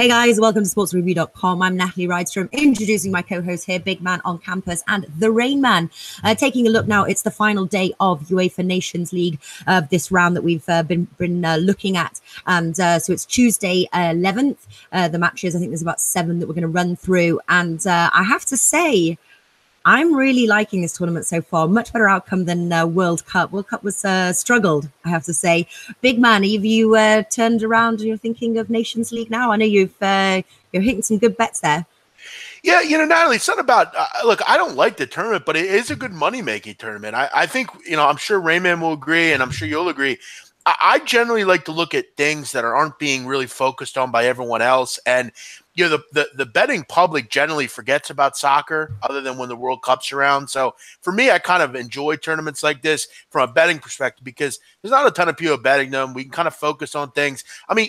Hey guys, welcome to sportsreview.com. I'm Natalie Rydstrom, introducing my co-host here, Big Man on Campus and the Rain Man. Taking a look now, it's the final day of UEFA Nations League, this round that we've been looking at. And so it's Tuesday 11th. The matches, I think there's about 7 that we're going to run through. And I have to say, I'm really liking this tournament so far. Much better outcome than World Cup. World Cup was struggled, I have to say. Big Man, have you turned around and you're thinking of Nations League now? I know you're hitting some good bets there. Yeah, Natalie, it's not about look, I don't like the tournament, but it is a good money-making tournament. I think, I'm sure Rayman will agree, and I'm sure you'll agree. I generally like to look at things that aren't being really focused on by everyone else. And, the betting public generally forgets about soccer other than when the World Cup's around. So for me, I kind of enjoy tournaments like this from a betting perspective because there's not a ton of people betting them. We can kind of focus on things. I mean,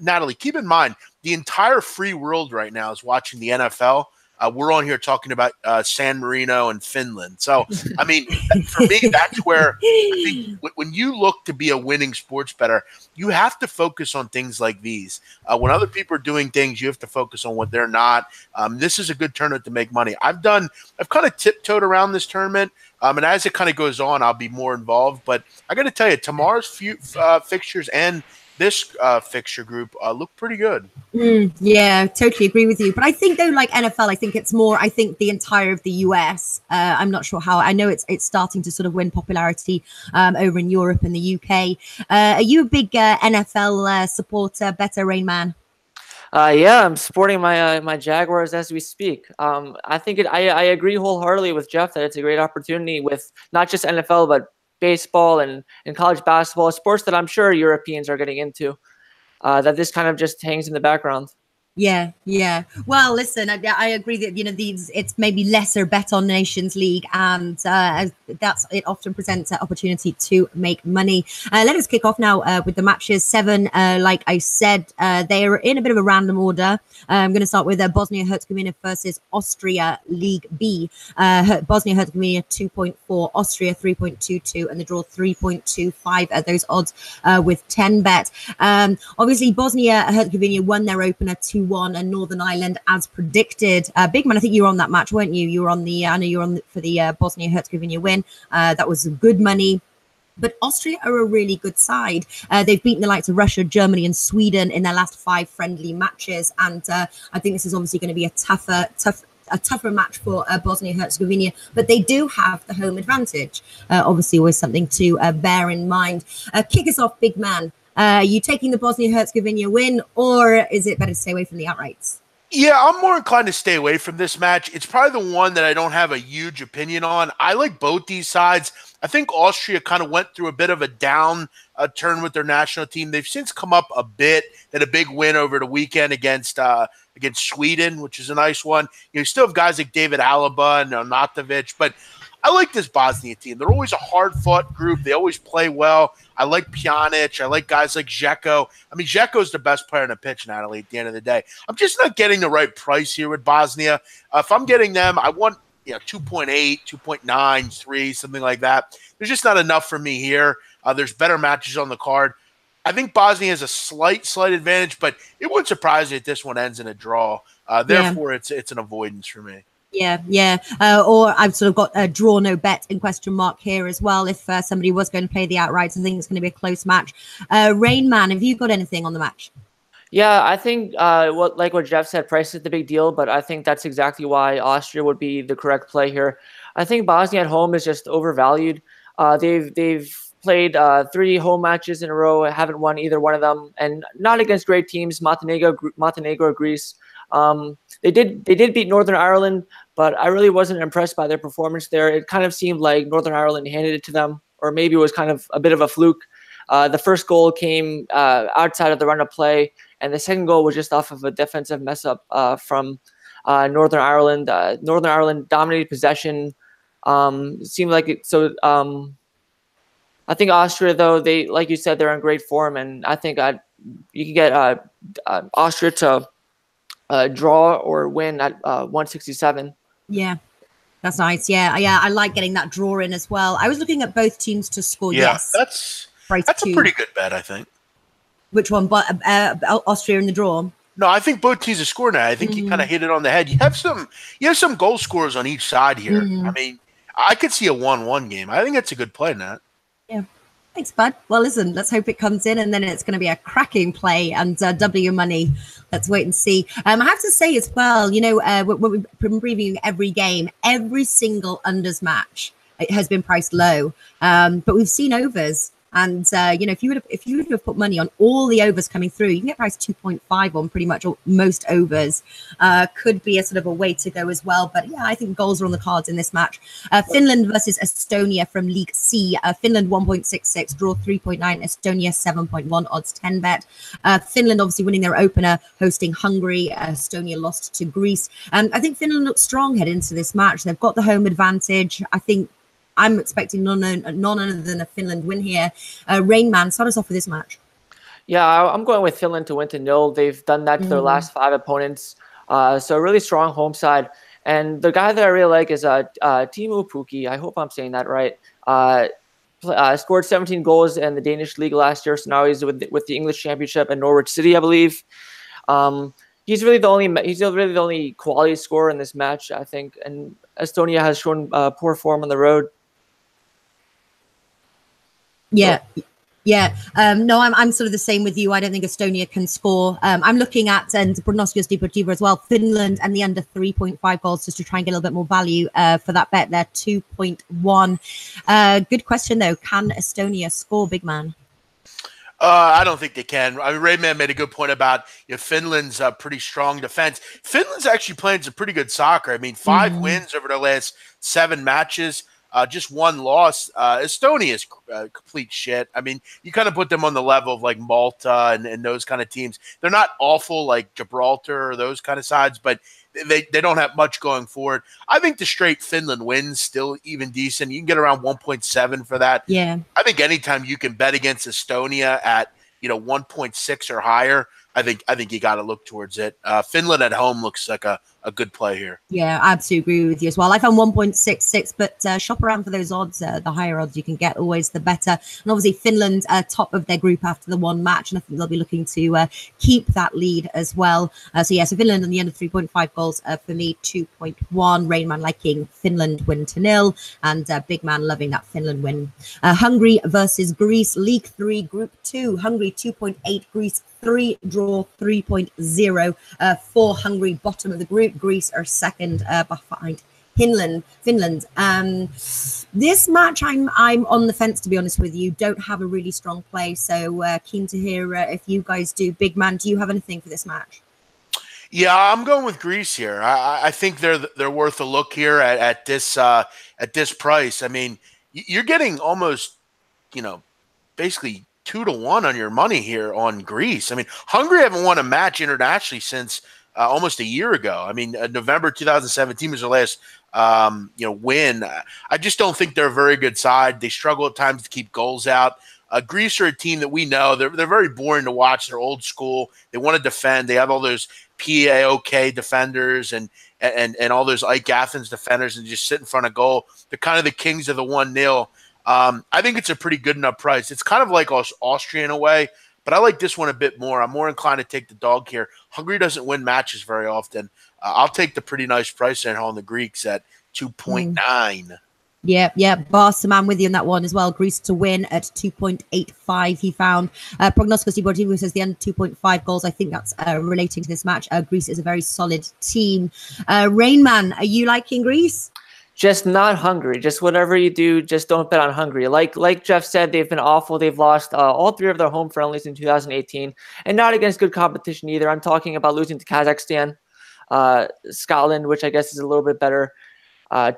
Natalie, keep in mind, the entire free world right now is watching the NFL. We're on here talking about San Marino and Finland. So, I mean, for me, that's where I think when you look to be a winning sports bettor, you have to focus on things like these. When other people are doing things, you have to focus on what they're not. This is a good tournament to make money. I've kind of tiptoed around this tournament. And as it kind of goes on, I'll be more involved. But I got to tell you, tomorrow's fixtures and this fixture group look pretty good. Yeah, totally agree with you. But I think though, like NFL, I think it's more, I think the entire of the US, I'm not sure how, I know it's starting to sort of win popularity over in Europe and the UK. Are you a big NFL supporter, better Rain Man? Yeah, I'm supporting my Jaguars as we speak. I think I agree wholeheartedly with Jeff that it's a great opportunity with not just NFL, but baseball and college basketball, sports that I'm sure Europeans are getting into, that this kind of just hangs in the background. Yeah. Well, listen, I agree that it's maybe lesser bet on Nations League, and it often presents an opportunity to make money. Let us kick off now with the matches. 7, like I said, they are in a bit of a random order. I'm going to start with Bosnia-Herzegovina versus Austria, League B. Bosnia-Herzegovina 2.4, Austria 3.22, and the draw 3.25 at those odds with 10 bet. Obviously, Bosnia-Herzegovina won their opener 2-1, and Northern Ireland as predicted. Big Man, I think you were on that match, weren't you? You were on I know you were on for the Bosnia-Herzegovina win. That was good money. But Austria are a really good side. They've beaten the likes of Russia, Germany, and Sweden in their last 5 friendly matches. And I think this is obviously going to be a tougher match for Bosnia-Herzegovina, but they do have the home advantage. Obviously, always something to bear in mind. Kick us off, Big Man. Are you taking the Bosnia-Herzegovina win, or is it better to stay away from the outrights? Yeah, I'm more inclined to stay away from this match. It's probably the one that I don't have a huge opinion on. I like both these sides. I think Austria kind of went through a bit of a down turn with their national team. They've since come up a bit. They had a big win over the weekend against Sweden, which is a nice one. You still have guys like David Alaba and Arnautovic, but I like this Bosnia team. They're always a hard-fought group. They always play well. I like Pjanic. I like guys like Dzeko. I mean, Dzeko's the best player on the pitch, Natalie, at the end of the day. I'm just not getting the right price here with Bosnia. If I'm getting them, I want 2.8, 2.9, 3, something like that. There's just not enough for me here. There's better matches on the card. I think Bosnia has a slight advantage, but it wouldn't surprise me if this one ends in a draw. Therefore, it's an avoidance for me. Yeah. Or I've sort of got a draw no bet in question mark here as well. If somebody was going to play the outrights, I think it's going to be a close match. Rain Man, have you got anything on the match? Yeah, I think what Jeff said, price is the big deal, but I think that's exactly why Austria would be the correct play here. I think Bosnia at home is just overvalued. They've played 3 home matches in a row, haven't won either one of them, and not against great teams, Montenegro, Greece. They did beat Northern Ireland, but I really wasn't impressed by their performance there. It kind of seemed like Northern Ireland handed it to them, or maybe it was kind of a bit of a fluke. The first goal came outside of the run of play, and the second goal was just off of a defensive mess up from Northern Ireland. Northern Ireland dominated possession. It seemed like it. So I think Austria, though, they, like you said, they're in great form, and I think you can get Austria to draw or win at 167. Yeah, that's nice. Yeah, I like getting that draw in as well. I was looking at both teams to score. Yeah, yes, that's a pretty good bet, I think. Which one? But Austria in the draw. No, I think both teams are scoring that. I think you kind of hit it on the head. You have some goal scorers on each side here. I mean, I could see a 1-1 game. I think that's a good play, Nat. Yeah. Thanks, bud. Well, listen, let's hope it comes in, and then it's going to be a cracking play and double your money. Let's wait and see. I have to say as well, when we've been previewing every game, every single unders match, it has been priced low, but we've seen overs. And if you would have put money on all the overs coming through, you can get priced 2.5 on pretty much most overs. Could be a sort of a way to go as well. But yeah, I think goals are on the cards in this match. Finland versus Estonia from League C. Finland 1.66, draw 3.9. Estonia 7.1, odds 10 bet. Finland obviously winning their opener, hosting Hungary. Estonia lost to Greece. I think Finland looks strong heading into this match. They've got the home advantage. I think I'm expecting none other than a Finland win here. Rainman, start us off with this match. Yeah, I'm going with Finland to win to 0. They've done that to their last 5 opponents. So a really strong home side. And the guy that I really like is Teemu Pukki. I hope I'm saying that right. Scored 17 goals in the Danish league last year. So now he's with the English Championship in Norwich City, I believe. He's really the only quality scorer in this match, I think. And Estonia has shown poor form on the road. Yeah. Yeah. No, I'm sort of the same with you. I don't think Estonia can score. I'm looking at, and Pronostios Deportivo as well, Finland and the under 3.5 goals, just to try and get a little bit more value for that bet there, 2.1. Good question, though. Can Estonia score, big man? I don't think they can. I mean, Rayman made a good point about Finland's pretty strong defense. Finland's actually playing some pretty good soccer. I mean, 5 wins over their last 7 matches. Just 1 loss. Estonia is complete shit. I mean, you kind of put them on the level of like Malta and those kind of teams. They're not awful like Gibraltar or those kind of sides, but they don't have much going forward. I think the straight Finland wins still even decent. You can get around 1.7 for that. Yeah. I think anytime you can bet against Estonia at 1.6 or higher, I think you got to look towards it. Finland at home looks like a good play here. Yeah, I absolutely agree with you as well. I found 1.66, but shop around for those odds. The higher odds you can get, always the better. And obviously Finland top of their group after the 1 match, and I think they'll be looking to keep that lead as well. So Finland on the under 3.5 goals for me, 2.1. Rainman liking Finland win to 0, and big man loving that Finland win. Hungary versus Greece, League 3, Group 2. Hungary 2.8, Greece 3, draw 3.0 for Hungary, bottom of the group. Greece are second behind Finland. This match, I'm on the fence, to be honest with you. Don't have a really strong play, so keen to hear if you guys do. Big man, do you have anything for this match? Yeah, I'm going with Greece here. I think they're worth a look here at this price. I mean, you're getting almost basically 2-1 on your money here on Greece. I mean, Hungary haven't won a match internationally since almost a year ago. I mean, November 2017 was their last win. I just don't think they're a very good side. They struggle at times to keep goals out. Greece are a team that we know they're very boring to watch. They're old school. They want to defend. They have all those PAOK defenders and all those Ike Athens defenders and just sit in front of goal. They're kind of the kings of the 1-0. I think it's a pretty good enough price. It's kind of like Austria in a way, but I like this one a bit more. I'm more inclined to take the dog here. Hungary doesn't win matches very often. I'll take the pretty nice price there on the Greeks at 2.9. Yeah. Barca, man, with you on that one as well. Greece to win at 2.85, he found. Prognosticos Deportivo says the under 2.5 goals. I think that's relating to this match. Greece is a very solid team. Rainman, are you liking Greece? Just not Hungary. Just whatever you do, just don't bet on Hungary. Like Jeff said, they've been awful. They've lost all 3 of their home friendlies in 2018, and not against good competition either. I'm talking about losing to Kazakhstan, Scotland, which I guess is a little bit better.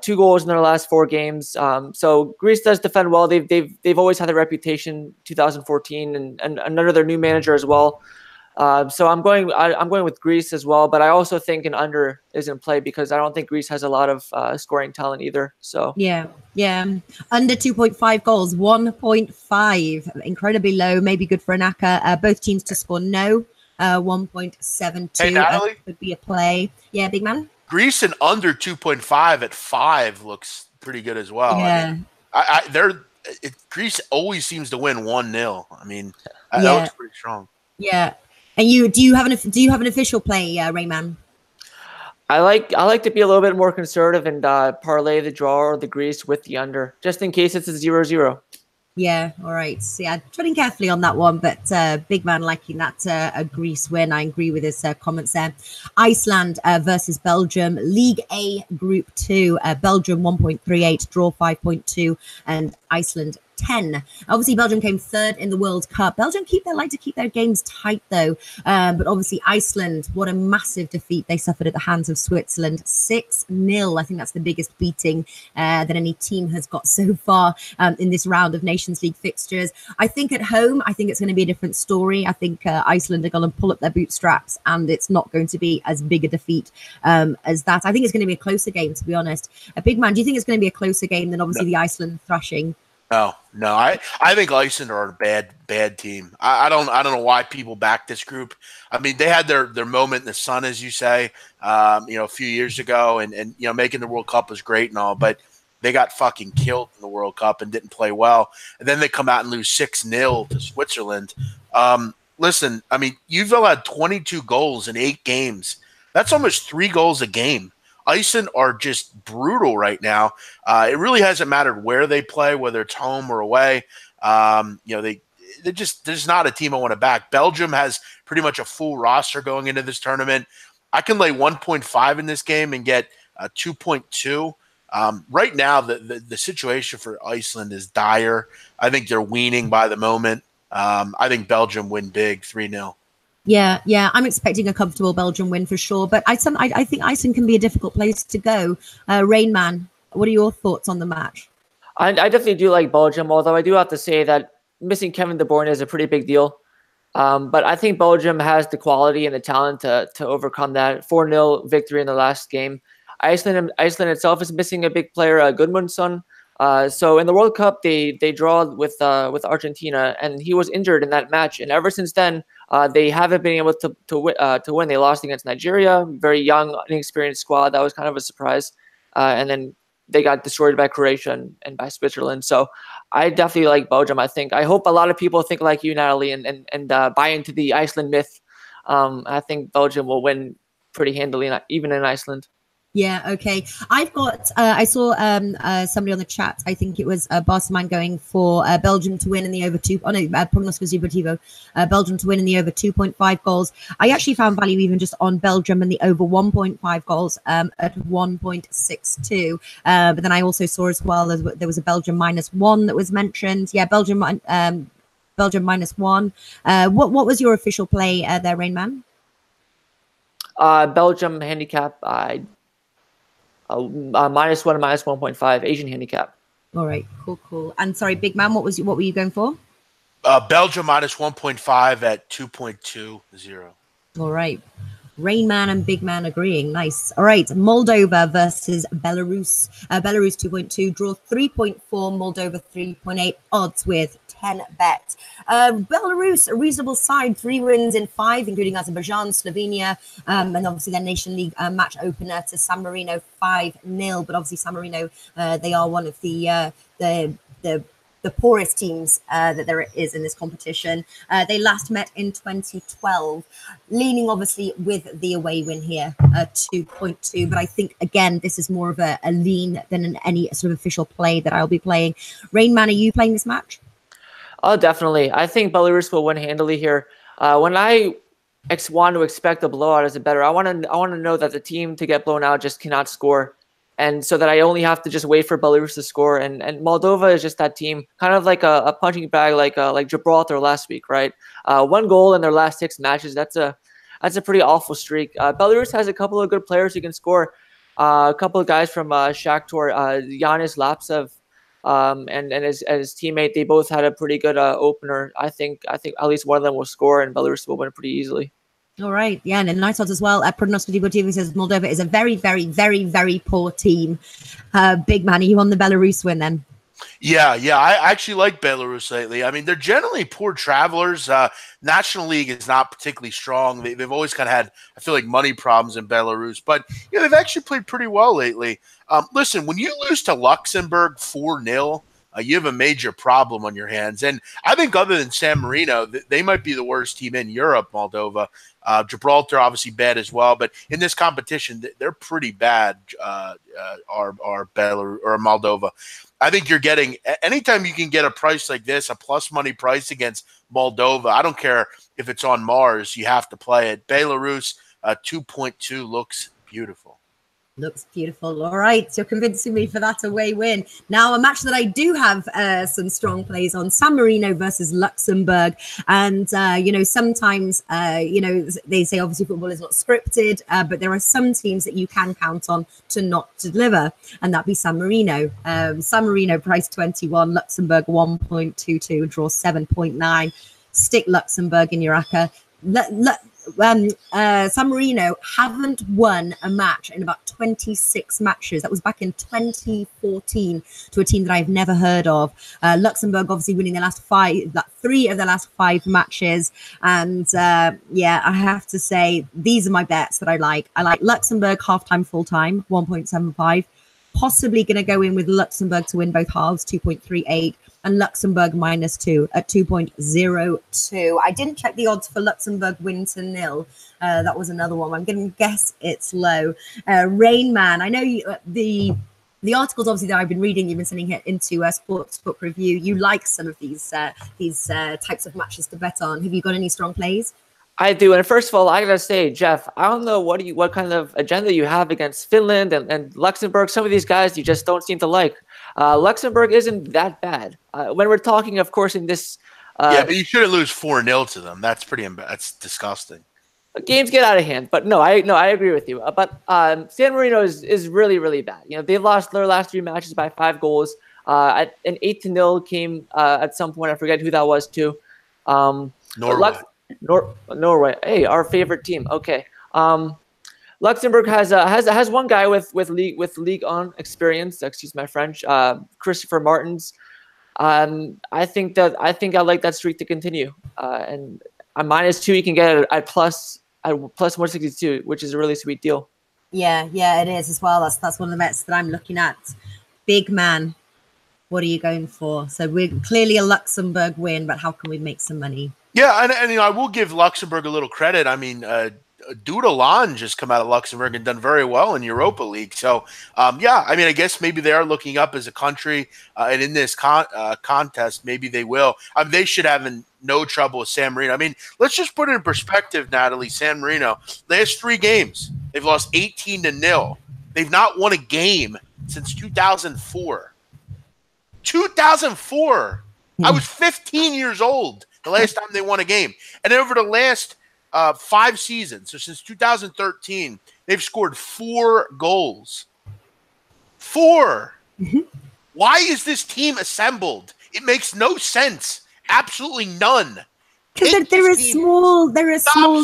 2 goals in their last 4 games. So Greece does defend well. They've always had a reputation. 2014, and under their new manager as well. So I'm going with Greece as well, but I also think an under is in play because I don't think Greece has a lot of scoring talent either. So yeah, under 2.5 goals, 1.5, incredibly low. Maybe good for Anaka. Both teams to score no, 1.72. Hey, Natalie, could be a play. Yeah, big man. Greece and under 2.5 at 5 looks pretty good as well. Yeah, I mean, Greece always seems to win 1-0. I mean, that looks pretty strong. Yeah. And do you have an official play, Rayman? I like to be a little bit more conservative and parlay the draw or the Greece with the under, just in case it's a 0-0. Yeah, all right. So, yeah, treading carefully on that one, but big man liking that a Greece win. I agree with his comments there. Iceland versus Belgium, League A Group 2. Belgium 1.38, draw 5.2, and Iceland 10. Obviously, Belgium came third in the World Cup. Belgium like to keep their games tight, though. But obviously, Iceland, what a massive defeat they suffered at the hands of Switzerland. 6-0. I think that's the biggest beating that any team has got so far in this round of Nations League fixtures. I think at home, I think it's going to be a different story. I think Iceland are going to pull up their bootstraps, and it's not going to be as big a defeat as that. I think it's going to be a closer game, to be honest. A big man, do you think it's going to be a closer game than obviously the Iceland thrashing? No. I think Iceland are a bad team. I don't know why people back this group. I mean, they had their moment in the sun, as you say, a few years ago, and making the World Cup was great and all, but they got fucking killed in the World Cup and didn't play well. And then they come out and lose 6-0 to Switzerland. Listen, I mean, you've allowed 22 goals in 8 games. That's almost 3 goals a game. Iceland are just brutal right now. It really hasn't mattered where they play, whether it's home or away. They're just not a team I want to back. Belgium has pretty much a full roster going into this tournament. I can lay 1.5 in this game and get 2.2. Right now, the situation for Iceland is dire. I think they're weaning by the moment. I think Belgium win big, 3-0. Yeah, I'm expecting a comfortable Belgium win for sure. But I think Iceland can be a difficult place to go. Rain Man, what are your thoughts on the match? I definitely do like Belgium, although I do have to say that missing Kevin De Bruyne is a pretty big deal. But I think Belgium has the quality and the talent to overcome that 4-0 victory in the last game. Iceland itself is missing a big player, Gudmundsson. So in the World Cup, they draw with Argentina, and he was injured in that match. And ever since then, they haven't been able to win. They lost against Nigeria, very young, inexperienced squad. That was kind of a surprise. And then they got destroyed by Croatia and by Switzerland. So I definitely like Belgium. I hope a lot of people think like you, Natalie, and buy into the Iceland myth. I think Belgium will win pretty handily, even in Iceland. Yeah, okay. I've got, I saw somebody on the chat, I think it was Barcelona going for Belgium to win in the over 2. Oh, no, Pronosco Deportivo. Belgium to win in the over 2.5 goals. I actually found value even just on Belgium and the over 1.5 goals at 1.62. But then I also saw as well, there was a Belgium -1 that was mentioned. Yeah, Belgium -1. What was your official play there, Rainman? Belgium handicap, -1, -1.5 Asian handicap. All right, cool. And sorry, big man, what were you going for? Belgium -1.5 at 2.20. All right. Rain Man and Big Man agreeing. Nice. All right. Moldova versus Belarus. Belarus 2.2, draw 3.4, Moldova 3.8, odds with 10 bet. Belarus, a reasonable side, 3 wins in 5, including Azerbaijan, Slovenia, and obviously their Nation League match opener to San Marino 5-0. But obviously San Marino, they are one of the poorest teams that there is in this competition. They last met in 2012, leaning obviously with the away win here, 2.2. But I think, again, this is more of a lean than any sort of official play that I'll be playing. Rain Man, are you playing this match? Oh, definitely. I think Belarus will win handily here. When I want to expect a blowout as a bettor, I want to know that the team to get blown out just cannot score. And so that I only have to just wait for Belarus to score. And Moldova is just that team, kind of like a punching bag, like Gibraltar last week, right? 1 goal in their last 6 matches. That's a pretty awful streak. Belarus has a couple of good players who can score. A couple of guys from Shakhtar, Yanis Lapsev, and his teammate. They both had a pretty good opener. I think at least one of them will score, and Belarus will win pretty easily. All right. Yeah, and nice odds as well. Pronosco Deportivo says Moldova is a very, very, very, very poor team. Big man, are you on the Belarus win then? Yeah. I actually like Belarus lately. I mean, they're generally poor travelers. National League is not particularly strong. They've always kind of had, I feel like, money problems in Belarus. But they've actually played pretty well lately. Listen, when you lose to Luxembourg 4-0, you have a major problem on your hands. And I think other than San Marino, they might be the worst team in Europe, Moldova. Gibraltar, obviously bad as well. But in this competition, they're pretty bad, our Belarus or Moldova. I think you're getting – anytime you can get a price like this, a plus money price against Moldova, I don't care if it's on Mars, you have to play it. Belarus, 2.2 looks beautiful. Looks beautiful. All right. So convincing me for that away win. Now, a match that I do have some strong plays on, San Marino versus Luxembourg. And, sometimes, they say obviously football is not scripted, but there are some teams that you can count on to not deliver. And that'd be San Marino. San Marino price 21, Luxembourg 1.22, draw 7.9. Stick Luxembourg in your ACCA. San Marino haven't won a match in about 26 matches. That was back in 2014 to a team that I've never heard of. Luxembourg obviously winning the last 3 of the last 5 matches. And I have to say, these are my bets that I like. I like Luxembourg halftime, full-time, 1.75. Possibly going to go in with Luxembourg to win both halves, 2.38. And Luxembourg -2 at 2.02. I didn't check the odds for Luxembourg win to 0. That was another one. I'm going to guess it's low. Rain Man, I know the articles obviously that I've been reading, you've been sending it into a Sportsbook review. You like some of these types of matches to bet on. Have you got any strong plays? I do. And first of all, I gotta say, Jeff, I don't know what kind of agenda you have against Finland and Luxembourg. Some of these guys you just don't seem to like. Luxembourg isn't that bad. When we're talking, of course, in this. But you shouldn't lose 4-0 to them. That's that's disgusting. Games get out of hand, but I agree with you. But San Marino is really, really bad. They've lost their last 3 matches by 5 goals. An 8-0 came at some point. I forget who that was too. Norway. Hey, our favorite team. Okay. Luxembourg has one guy with league on experience. Excuse my French. Christopher Martins. I think I like that streak to continue. And a -2, you can get at plus 162, which is a really sweet deal. Yeah, it is as well. That's one of the bets that I'm looking at. Big man, what are you going for? So we're clearly a Luxembourg win, but how can we make some money? Yeah, and I will give Luxembourg a little credit. I mean, Dudelan just come out of Luxembourg and done very well in Europa League. So, I guess maybe they are looking up as a country, and in this contest, maybe they will. They should have no trouble with San Marino. I mean, let's just put it in perspective, Natalie. San Marino, last 3 games, they've lost 18-0. They've not won a game since 2004. 2004. I was 15 years old the last time they won a game. And over the last 5 seasons, so since 2013, they've scored 4 goals. 4. Why is this team assembled? It makes no sense. Absolutely none. Because they're a small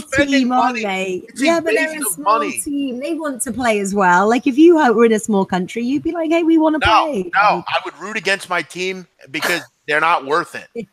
team, aren't they? Yeah, but they're a small team. They want to play as well. Like if you were in a small country, you'd be like, "Hey, we want to play." No, I would root against my team because they're not worth it.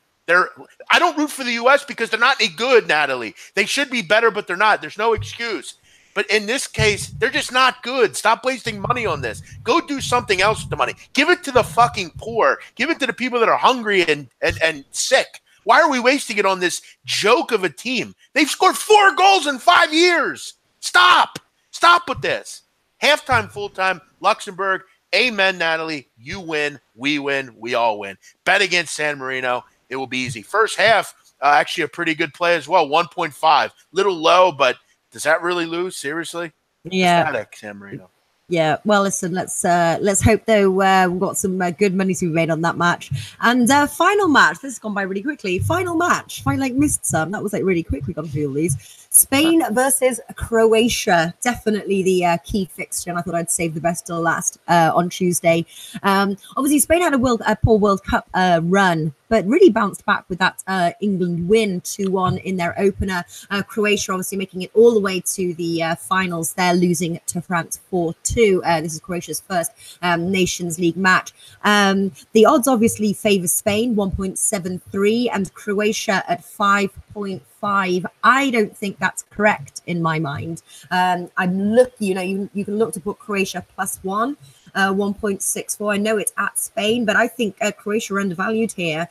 I don't root for the U.S. because they're not any good, Natalie. They should be better, but they're not. There's no excuse. But in this case, they're just not good. Stop wasting money on this. Go do something else with the money. Give it to the fucking poor. Give it to the people that are hungry and sick. Why are we wasting it on this joke of a team? They've scored 4 goals in 5 years. Stop. Stop with this. Halftime, full-time, Luxembourg. Amen, Natalie. You win. We win. We all win. Bet against San Marino. It will be easy. First half, actually a pretty good play as well. 1.5. Little low, but does that really lose? Seriously? Yeah. Pathetic, San Marino. Yeah, well, listen, let's hope, though, we've got some good money to be made on that match. And final match. This has gone by really quickly. Final match. I missed some. That was really quick. We got to do all these. Spain versus Croatia. Definitely the key fixture. And I thought I'd save the best till last on Tuesday. Obviously, Spain had a poor World Cup run, but really bounced back with that England win 2-1 in their opener. Croatia obviously making it all the way to the finals. They're losing to France 4-2. This is Croatia's first Nations League match. The odds obviously favour Spain, 1.73, and Croatia at 5.5. I don't think that's correct in my mind. I'm looking, you can look to put Croatia +1. 1.64. I know it's at Spain, but I think Croatia are undervalued here.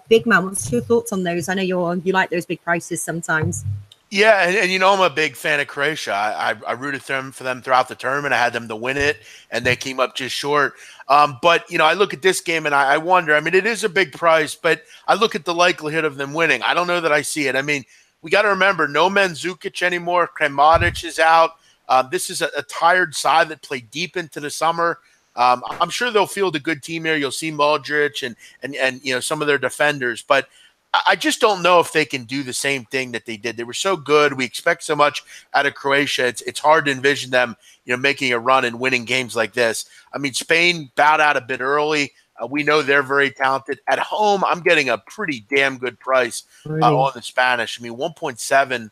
Big man, what's your thoughts on those? I know you like those big prices sometimes. Yeah, and you know I'm a big fan of Croatia. I rooted for them throughout the tournament. I had them to win it, and they came up just short. But you know, I look at this game and I wonder. I mean, it is a big price, but I look at the likelihood of them winning. I don't know that I see it. I mean, we got to remember, no Mandzukic anymore. Kramaric is out. This is a tired side that played deep into the summer. I'm sure they'll field a good team here. You'll see Modric and you know some of their defenders, but I just don't know if they can do the same thing that they did. They were so good. We expect so much out of Croatia. It's hard to envision them, you know, making a run and winning games like this. I mean, Spain bowed out a bit early. We know they're very talented. At home, I'm getting a pretty damn good price on the Spanish. I mean, 1.7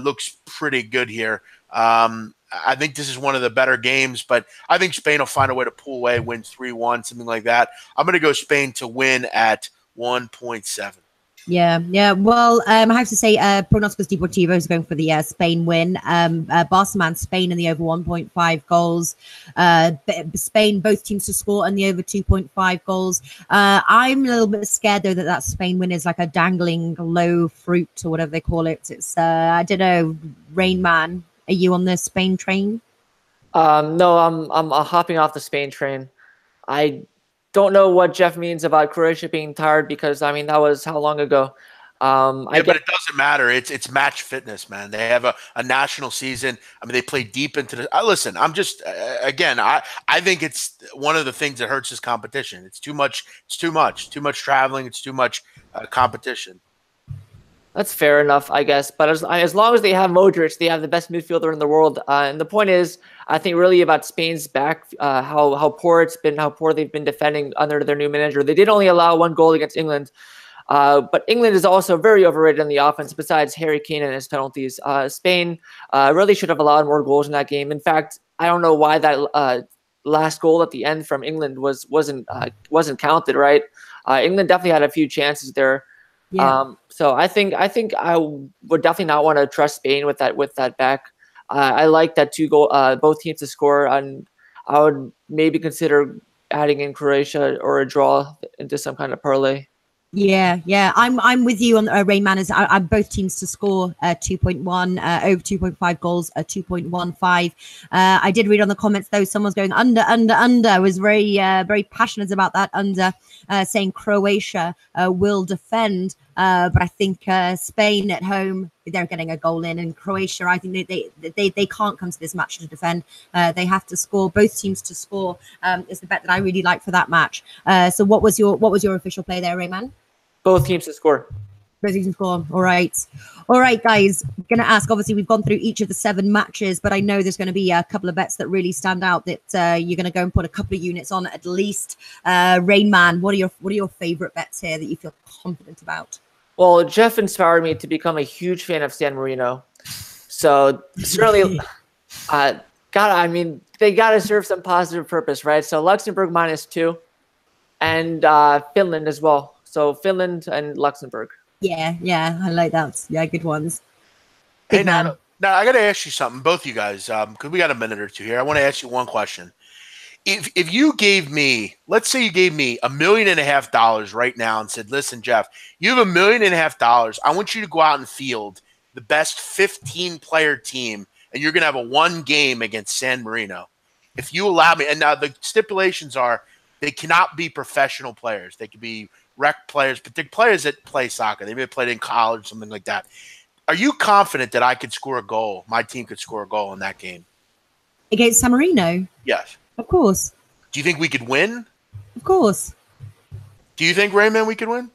looks pretty good here. I think this is one of the better games, but I think Spain will find a way to pull away, win 3-1, something like that. I'm going to go Spain to win at 1.7. Yeah. Well, I have to say, Pronosticos Deportivo is going for the Spain win. Barcelona, Spain in the over 1.5 goals. Spain, both teams to score and the over 2.5 goals. I'm a little bit scared though that Spain win is like a dangling low fruit or whatever they call it. It's I don't know. Rain Man, are you on the Spain train? No, I'm hopping off the Spain train. I don't know what Jeff means about Croatia being tired because, I mean, that was how long ago? But it doesn't matter. It's match fitness, man. They have a national season. I mean, they play deep into the listen, I'm just again, I think it's one of the things that hurts this competition. It's too much traveling, it's too much competition. That's fair enough, I guess. But as long as they have Modric, they have the best midfielder in the world. And the point is, I think really about Spain's back, how poor it's been, how poor they've been defending under their new manager. They did only allow 1 goal against England, but England is also very overrated in the offense. Besides Harry Kane and his penalties, Spain really should have allowed more goals in that game. In fact, I don't know why that last goal at the end from England wasn't counted. Right? England definitely had a few chances there. Yeah. So I think I would definitely not want to trust Spain with that back. I like that 2 goal, both teams to score, and I would maybe consider adding in Croatia or a draw into some kind of parlay. Yeah. I'm with you on Rain Man. I'm both teams to score 2.1 over 2.5 goals 2.15. I did read on the comments though someone's going under. I was very passionate about that under, saying Croatia will defend, but I think Spain at home they're getting a goal in, and Croatia I think they can't come to this match to defend. They have to score. Both teams to score is the bet that I really like for that match. So what was your official play there, Rayman? Both teams to score. Both teams to score. All right, guys. I'm gonna ask. Obviously, we've gone through each of the 7 matches, but I know there's going to be a couple of bets that really stand out that you're going to go and put a couple of units on at least. Rain Man, what are your favorite bets here that you feel confident about? Well, Jeff inspired me to become a huge fan of San Marino. So certainly, I mean, they got to serve some positive purpose, right? So Luxembourg -2 and Finland as well. So Finland and Luxembourg. Yeah, I like that. Yeah, good ones. Hey, now I got to ask you something, both you guys, because we got a minute or two here. I want to ask you one question. If you gave me, let's say you gave me $1.5 million right now and said, listen, Jeff, you have $1.5 million. I want you to go out and field the best 15-player team, and you're going to have a 1 game against San Marino. If you allow me, and now the stipulations are they cannot be professional players. They could be rec players, but they're players that play soccer. They may have played in college, something like that. Are you confident that I could score a goal? My team could score a goal in that game against San Marino? Yes. Of course. Do you think we could win? Of course. Do you think, Raymond, we could win?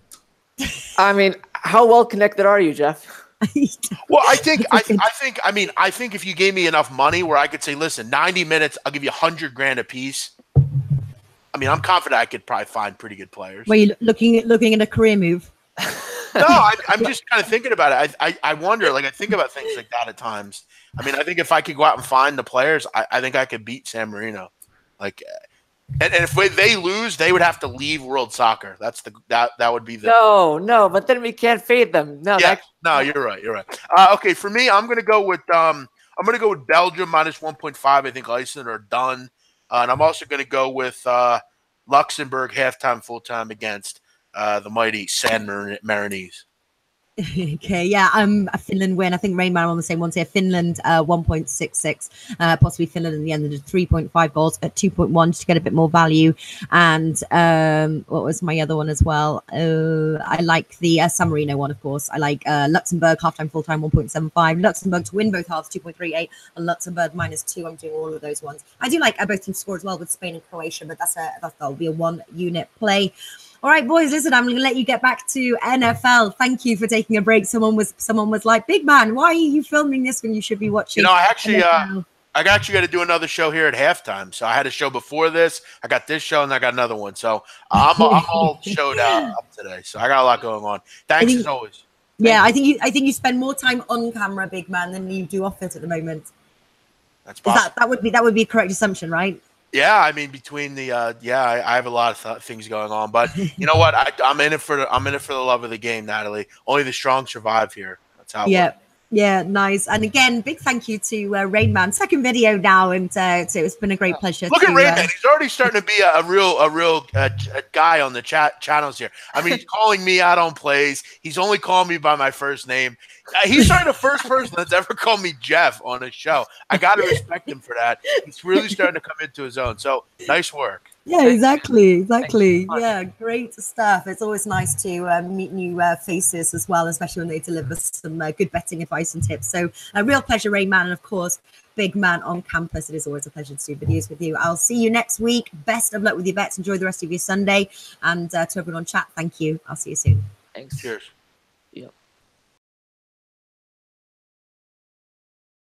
I mean, how well connected are you, Jeff? Well, I think if you gave me enough money where I could say, listen, 90 minutes, I'll give you $100,000 a piece. I mean, I'm confident I could probably find pretty good players. Were you looking at a career move? No, I'm just kind of thinking about it. I wonder, like, I think about things like that at times. I mean, I think if I could go out and find the players, I think I could beat San Marino. Like, and if they lose, they would have to leave World Soccer. That would be the no. But then we can't fade them. No, yeah, no, you're right. Okay, for me, I'm gonna go with Belgium -1.5. I think Iceland are done. And I'm also going to go with Luxembourg halftime, full-time against the mighty San Marinese. Okay, yeah, a Finland win. I think Rain Man on the same ones here. Finland 1.66, possibly Finland in the end, 3.5 goals at 2.1 just to get a bit more value. And what was my other one as well? I like the San Marino one, of course. I like Luxembourg halftime, full-time 1.75. Luxembourg to win both halves 2.38, and Luxembourg -2. I'm doing all of those ones. I do like both teams score as well with Spain and Croatia, but that'll be a one-unit play. All right, boys, listen, I'm going to let you get back to NFL. Thank you for taking a break. Someone was like, big man, why are you filming this when you should be watching? I actually I got to do another show here at halftime. So I had a show before this. I got this show and I got another one. So I'm all showed up today. So I got a lot going on. Thanks as always. I think you spend more time on camera, big man, than you do off it at the moment. That's possible. That would be a correct assumption, right? Yeah, I mean, between the I have a lot of things going on, but you know what? I'm in it for the love of the game, Natalie. Only the strong survive here. That's how. Yeah, yeah, nice. And again, big thank you to Rain Man. Second video now, and so it's been a great pleasure. Look at Rain Man; he's already starting to be a real guy on the channels here. I mean, he's calling me out on plays. He's only calling me by my first name. He's probably the first person that's ever called me Jeff on a show. I got to respect him for that. He's really starting to come into his own. So nice work. Yeah, exactly. Yeah, great stuff. It's always nice to meet new faces as well, especially when they deliver some good betting advice and tips. So a real pleasure, Rain Man, and of course, big man on campus. It is always a pleasure to do videos with you. I'll see you next week. Best of luck with your bets. Enjoy the rest of your Sunday. And to everyone on chat, thank you. I'll see you soon. Thanks. Cheers. Yep.